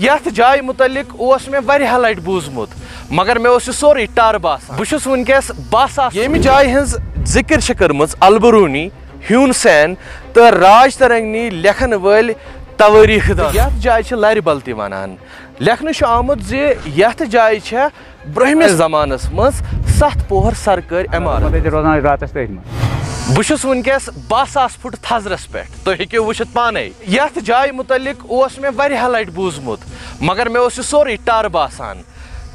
یتھ جایہِ متعلق اوس مےٚ واریاہ لٹہِ بوٗزمُت مگر مےٚ اوس یہِ سورُے ٹر باسان بہٕ چھُس وٕنکٮ۪س 12 ساس ییٚمہِ جایہِ ہٕنٛز ذِکر چھِ کٔرمٕژ البرونی ہیوٗن سین تہٕ راج ترنگنی لیکھن وٲلۍ توٲریٖخ دان یتھ جایہِ چھِ لرِ بل تہِ ونان لیکھنہٕ چھُ آمُت زِ یتھ جایہِ چھےٚ برٛونٛہمِس زمانس منٛز 7 پوہر سرکٲرۍ عمارت بہٕ چھُس وٕنکٮ۪س 12 ساس فُٹ تھزرس پٮ۪ٹھ تُہۍ ہیٚکِو وٕچھِتھ پانے یتھ جایہِ متعلق اوس مےٚ واریاہ لٹہِ بوٗزمُت مگر مےٚ اوس یہِ سورُے ٹر باسان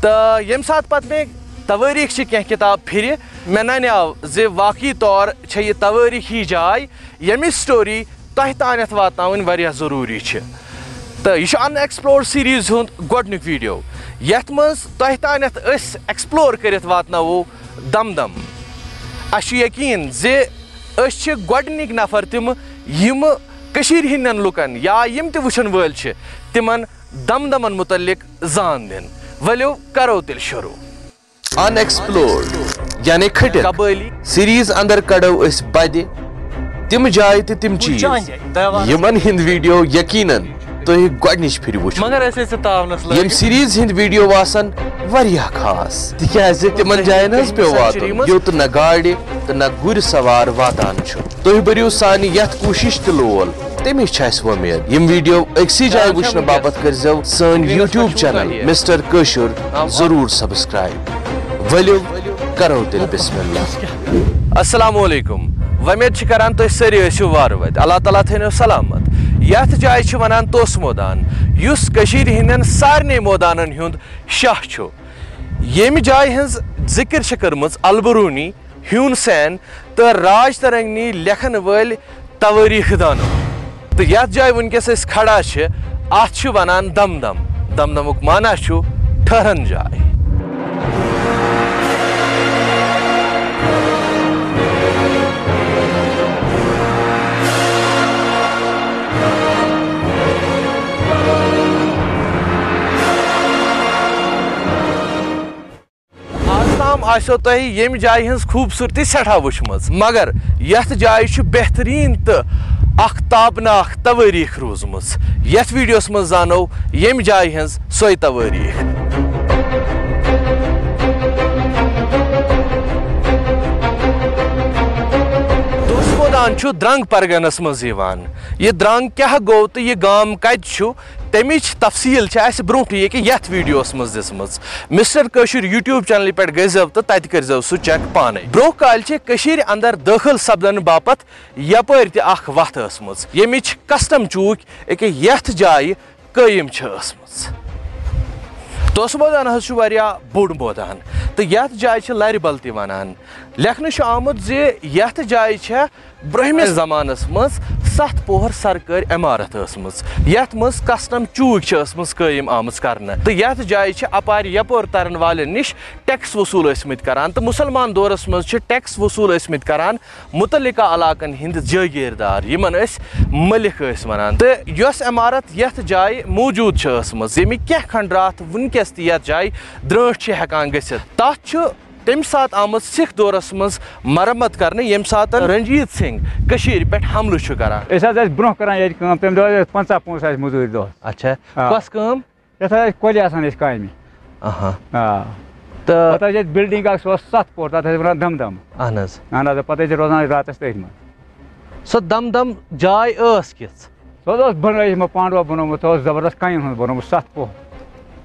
تہٕ ییٚمہِ ساتہٕ پتہٕ مےٚ توٲریٖخ چھِ کینٛہہ کِتاب پھِرِ مےٚ ننیٛاو زِ واقعی طور چھےٚ یہِ توٲریٖخی جاے ییٚمِچ سٹوری تۄہہِ تانٮ۪تھ واتناوٕنۍ واریاہ ضروٗری چھِ تہٕ یہِ چھُ ان ایکسپلورڈ سیٖریٖز ہُنٛد گۄڈنیُک ویٖڈیو یتھ منٛز تۄہہِ تانٮ۪تھ أسۍ ایکسپلور کٔرِتھ واتناوو دمدم اسہِ چھُ یقیٖن زِ أسۍ چھِ گۄڈنِکۍ نفر تِمہٕ یِمہٕ کٔشیٖرِ ہٕنٛدٮ۪ن لُکن یا یِم تہِ وٕچھن وٲلۍ چھِ تِمن دمدمن متعلق زان دِنۍ ؤلِو کرو تیٚلہِ شروٗع ان ایکسپلورڈ یعنی کھٔٹِتھ قبٲلی سیٖریٖز انٛدر کڑو أسۍ بدِ تِم جایہِ تہٕ تِم چیٖز یِمن ہٕنٛدۍ ویٖڈیو یقیٖنن تُہۍ گۄڈنِچ پھِرِ وٕچھِو یِم سیٖریٖز ہٕنٛدۍ ویٖڈیو آسن واریاہ خاص تِکیٛازِ تِمن جاین حظ پیٚو واتُن یوٚت نہ گاڑِ تہٕ نہ گُرۍ سوار واتان چھُ تُہۍ بٔرِو سانہِ یتھ کوٗشش تہِ لول تمِچ چھِ اسہِ وۄمید یِم ویٖڈیو أکسٕے جایہِ وٕچھنہٕ باپتھ کٔرزیٚو سٲنۍ یوٗٹیوٗب چینل مسٹر کٲشُر ضروٗر سبسکرایب ؤلِو کرو تیٚلہِ بسم اللہ السلام علیکم وۄمید چھِ کران تُہۍ سٲری ٲسِو وارٕ وٲتۍ اللہ تعالیٰ تھٲینو سلامت یتھ جایہِ چھِ ونان توسہٕ مٲدان یُس کٔشیٖرِ ہٕنٛدٮ۪ن سارنٕے مٲدانن ہُنٛد شاہ چھُ ییٚمہِ جایہِ ہٕنٛز ذِکر چھِ کٔرمٕژ البرونی ہیوٗن سین تہٕ راج ترنگنی لیکھن وٲلۍ توٲریٖخ دانو تہٕ یتھ جایہِ وٕنکٮ۪س أسۍ کھڑا چھِ اتھ چھِ ونان دمدم دمدمُک معنا چھُ ٹھٔہرن جاے آسیو تۄہہِ ییٚمہِ جایہِ ہٕنٛز خوٗبصوٗرتی سٮ۪ٹھاہ وٕچھمٕژ مگر یتھ جایہِ چھُ بہتریٖن تہٕ اکھ تابناک توٲریٖخ روٗزمٕژ یتھ ویٖڈیوس منٛز زانو ییٚمہِ جایہِ ہٕنٛز سۄے توٲریٖخ توسہٕ مٲدان چھُ درنٛگ پرگنس منٛز یِوان یہِ درنٛگ کیٛاہ گوٚو تہٕ یہِ گام کتہِ چھُ تمِچ تفصیٖل چھِ اسہِ برونٛٹھٕے ییٚکیٛاہ یتھ ویٖڈیوس منٛز دِژمٕژ مسٹر کٲشُر یوٗٹیوٗب چینلہِ پٮ۪ٹھ گٔژھۍزیو تہٕ تتہِ کٔرۍزیو سُہ چیک پانے برونٛہہ کالہِ چھِ کٔشیٖرِ انٛدر دٲخل سپدنہٕ باپتھ یپٲرۍ تہِ اکھ وتھ ٲسمٕژ ییٚمِچ کسٹم چوٗکۍ ییٚکیٛاہ یتھ جایہِ قٲیِم چھِ ٲسمٕژ توسہٕ مٲدان حظ چھُ واریاہ بوٚڑ مٲدان تہٕ یتھ جایہِ چھِ لرِ بل تہِ ونان لیکھنہٕ چھُ آمُت زِ یتھ جایہِ چھےٚ برٛونٛہمِس زمانس منٛز 7 پوہر سرکٲرۍ عمارت ٲسمٕژ یتھ منٛز کسٹم چوٗکۍ چھِ ٲسمٕژ قٲیِم آمٕژ کرنہٕ تہٕ یتھ جایہِ چھِ اپارِ یپٲرۍ ترن والٮ۪ن نِش ٹیکس وصوٗل ٲسمٕتۍ کران تہٕ مُسلمان دورس منٛز چھِ ٹیکس وصوٗل ٲسمٕتۍ کران مُتعلقہ علاقن ہٕنٛدۍ جٲگیٖردار یِمن أسۍ مٔلِک ٲسۍ ونان تہٕ یۄس عمارت یتھ جایہِ موٗجوٗد چھِ ٲسمٕژ ییٚمِکۍ کینٛہہ کھنٛڈرات وٕنکٮ۪س تہِ یتھ جایہِ درٛٲنٛٹھ چھِ ہٮ۪کان گٔژھِتھ تتھ چھُ تمہِ ساتہٕ آمٕژ سِکھ دورس منٛز مرمت کرنہٕ ییٚمہِ ساتہٕ رنجیت سنگھ کٔشیٖرِ پٮ۪ٹھ حملہٕ چھُ کران أسۍ حظ ٲسۍ برونٛہہ کران ییٚتہِ کٲم تمہِ دۄہ ٲسۍ 50 پونٛسہٕ اسہِ موٚزوٗرۍ دۄہس اچھا کۄس کٲم یتھ حظ کۄلہِ آسان أسۍ کامہِ تہٕ پتہٕ حظ ییٚتہِ بِلڈِنٛگ اکھ سۄ ٲس 7 پور تتھ ٲسۍ ونان دمدم اہن حظ پتہٕ ٲسۍ روزان راتس تٔتھۍ منٛز سۄ دمدم جاے ٲس کِژھ سۄ حظ اوس بنٲیِتھ یِمو پانڈو بنومُت سۄ اوس زبردست کامٮ۪ن ہُنٛد بنومُت 7 پوہر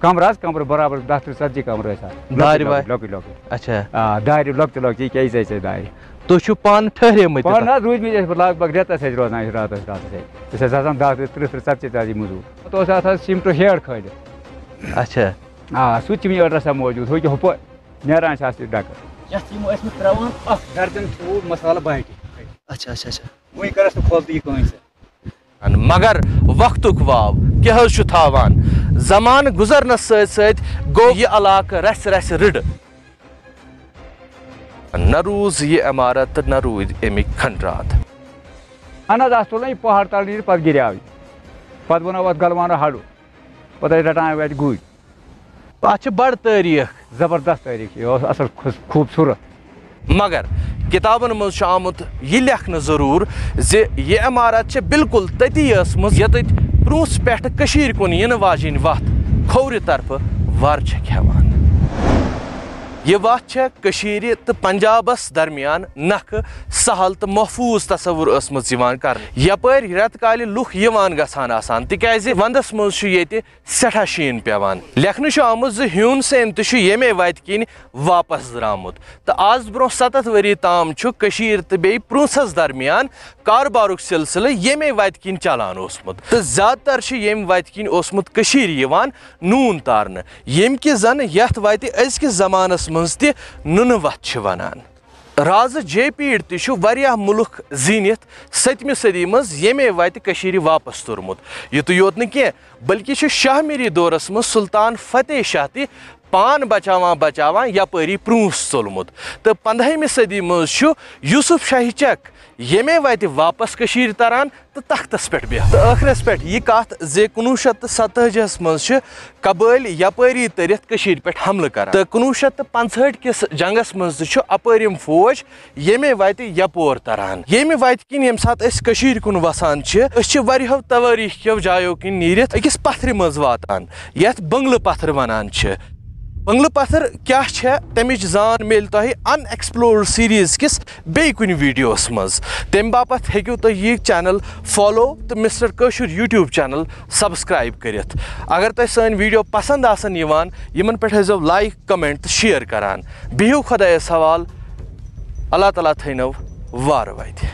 کمرٕ حظ کمرٕ برابر 10-40 کمرٕ ٲسۍ اتھ دارِ لۄکٕٹۍ لۄکٕٹۍ اچھا دارِ لۄکچہِ لۄکچہِ یہِ کیٛاہ ییٖژاہ دارِ تُہۍ چھِو پانہٕ ٹھہریمٕتۍ پانہٕ حظ روٗدمٕتۍ ٲسۍ لگ بگ رٮ۪تس ٲسۍ روزان أسۍ راتس اتہِ أسۍ ٲسۍ آسان 10-30 ژتجی موٚزوٗر پتہٕ اوس اتھ حظ سیٖمٹُک ہیڈ کھٲلِتھ اچھا سُہ تہِ چھُ وٕنہِ أڑ رژھا موٗجوٗد ہُہ ہُپٲرۍ نیران چھِ اتھ یہِ ڈکہٕ یتھ یِمو ٲسمٕتۍ ترٛاوان اکھ درجن ٹھوٗل مسالہٕ باٹہِ اچھا اچھا اچھا وۄنۍ کٔرٕس نہٕ کھولتہٕ یہِ کٲنٛسہِ مگر وقتُک واو کیٛاہ حظ چھُ تھاوان زمانہٕ گُزرنس سۭتۍ سۭتۍ گوٚو یہِ علاقہٕ رژھِ رژھِ رٕڈٕ نہ روٗز یہِ عمارت تہٕ نہ روٗدۍ اَمِکۍ کھنٛڈرات اہن حظ اتھ تُلن یہِ پہاڑ تل نیٖرِتھ پتہٕ گِریو یہِ پتہٕ بنوو اتھ گلوانو ہڈُ پتہٕ ٲسۍ رٹان اتہِ گُرۍ اتھ چھِ بڑٕ تٲریٖخ زبردست تٲریٖخ یہِ اوس اصل خوٗبصوٗرت مگر کِتابن منٛز چھُ آمُت یہِ لیکھنہٕ ضروٗر زِ یہِ عمارت چھِ بالکُل تٔتی ٲسمٕژ ییٚتٮ۪تھ پرٛونٛس پٮ۪ٹھٕ کٔشیٖرِ کُن یِنہٕ واجیٚنۍ وَتھ کھوورِ طرفہٕ وَرٕ چھےٚ کھٮ۪وان. یہ وَتھ چھےٚ کٔشیٖرِ تہٕ پنجابس درمیان نکھٕ سہل تہٕ محفوٗظ تصوُر ٲسمٕژ یِوان کرنہٕ. یپٲرۍ رٮ۪تہٕ کالہِ لُکھ یِوان گژھان آسان تِکیازِ ونٛدس منٛز چھُ ییٚتہِ سٮ۪ٹھاہ شیٖن پیٚوان. لیکھنہٕ چھُ آمُت زِ ہیوٗن سین تہِ چھُ ییٚمے وتہِ کِنۍ واپس درٛامُت تہٕ آز برٛونٛہہ 7 ؤری تام چھُ کٔشیٖر تہٕ بیٚیہِ پرٛونٛژھس درمیان کاربارُک سلسلہٕ ییٚمے وتہِ کِنۍ چلان اوسمُت تہٕ زیادٕ تر چھُ ییٚمہِ وتہِ کِنۍ اوسمُت کٔشیٖرِ یِوان نوٗن تارنہٕ ییٚمہِ کہِ زن یتھ وتہِ أزکِس زمانس منٛز تہِ نُنہٕ وتھ چھِ ونان. رازٕ جے پیٖڑ تہِ چھُ واریاہ مُلک زیٖنِتھ 7مہِ صٔدی منٛز ییٚمے وتہِ کٔشیٖرِ واپس توٚرمُت. یُتُے یوت نہٕ کینٛہہ بٔلکہِ چھُ شاہ میٖری دورس منٛز سُلطان فتح شاہ تہِ پان بچاوان یپٲری پرٛونٛس ژوٚلمُت تہٕ 15مہِ صٔدی منٛز چھُ یوٗسف شاہہِ چک ییٚمے وتہِ واپس کٔشیٖرِ تران تہٕ تختس پٮ۪ٹھ بیٚہوان. تہٕ ٲخرس پٮ۪ٹھ یہِ کتھ زِ 1947 منٛز چھِ قبٲیل یپٲری تٔرِتھ کٔشیٖرِ پٮ۪ٹھ حملہٕ کران تہٕ 1965 کِس جنگس منٛز تہِ چھُ اپٲرِم فوج ییٚمے وتہِ یپور تران. ییٚمہِ وتہِ کِنۍ ییٚمہِ ساتہٕ أسۍ کٔشیٖرِ کُن وسان چھِ أسۍ چھِ واریاہو توٲریٖخ کیو جایو کِنۍ نیٖرِتھ أکِس پتھرِ منٛز واتان یتھ بنگلہٕ پتھر ونان چھِ. بنگلہٕ پتھر کیاہ چھےٚ تمِچ زان میلہِ تۄہہِ ان ایکسپلورڈ سیریز کِس بیٚیہِ کُنہِ ویڈیوس منٛز. تمہِ باپتھ ہیٚکِو تُہۍ یہِ چینل فالو تہٕ مسٹر کٲشُر یوٗٹیوٗب چینل سبسکرایب کٔرِتھ. اگر تۄہہِ سٲنۍ ویڈیو پسنٛد آسن یِوان یِمن پٮ۪ٹھ ٲسۍزیو لایک کمنٹ تہٕ شیر کران. بِہِو خۄدایس حوال. اللہ تعالیٰ تھٲینو وارٕ وتہِ.